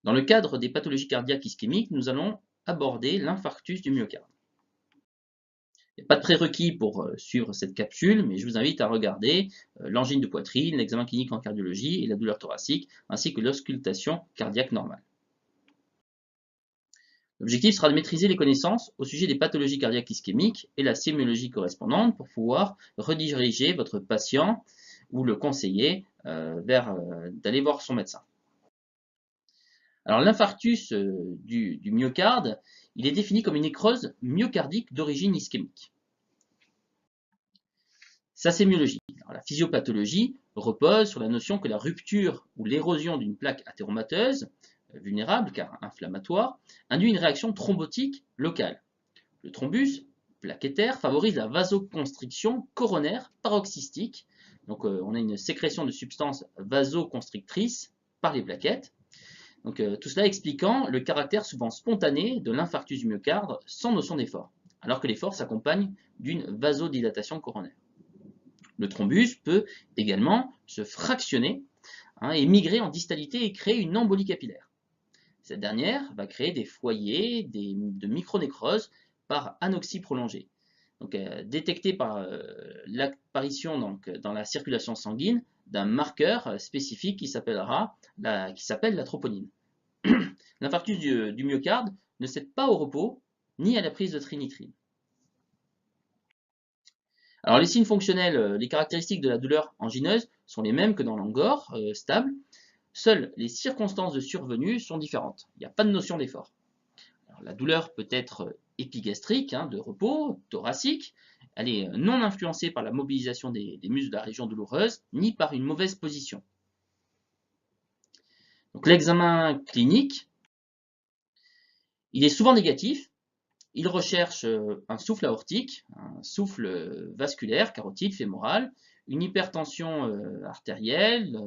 Dans le cadre des pathologies cardiaques ischémiques, nous allons aborder l'infarctus du myocarde. Il n'y a pas de prérequis pour suivre cette capsule, mais je vous invite à regarder l'angine de poitrine, l'examen clinique en cardiologie et la douleur thoracique, ainsi que l'auscultation cardiaque normale. L'objectif sera de maîtriser les connaissances au sujet des pathologies cardiaques ischémiques et la sémiologie correspondante pour pouvoir rediriger votre patient ou le conseiller d'aller voir son médecin. Alors l'infarctus du myocarde, il est défini comme une nécrose myocardique d'origine ischémique. Sa sémiologie. Alors, la physiopathologie repose sur la notion que la rupture ou l'érosion d'une plaque athéromateuse, vulnérable car inflammatoire, induit une réaction thrombotique locale. Le thrombus plaquettaire favorise la vasoconstriction coronaire paroxystique. Donc on a une sécrétion de substances vasoconstrictrices par les plaquettes. Donc tout cela expliquant le caractère souvent spontané de l'infarctus du myocarde sans notion d'effort, alors que l'effort s'accompagne d'une vasodilatation coronaire. Le thrombus peut également se fractionner et migrer en distalité et créer une embolie capillaire. Cette dernière va créer des foyers de micronécrose par anoxie prolongée, donc détectée par l'apparition dans la circulation sanguine d'un marqueur spécifique qui s'appelle la troponine. L'infarctus du myocarde ne cède pas au repos ni à la prise de trinitrine. Alors les signes fonctionnels, les caractéristiques de la douleur angineuse sont les mêmes que dans l'angor stable. Seules les circonstances de survenue sont différentes. Il n'y a pas de notion d'effort. La douleur peut être épigastrique, de repos, thoracique. Elle est non influencée par la mobilisation des muscles de la région douloureuse, ni par une mauvaise position. Donc l'examen clinique, il est souvent négatif. Il recherche un souffle aortique, un souffle vasculaire, carotide, fémoral, une hypertension artérielle,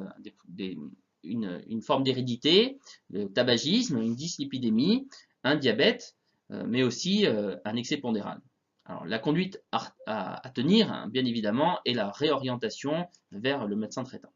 une forme d'hérédité, le tabagisme, une dyslipidémie, un diabète, mais aussi un excès pondéral. Alors, la conduite à tenir, bien évidemment, est la réorientation vers le médecin traitant.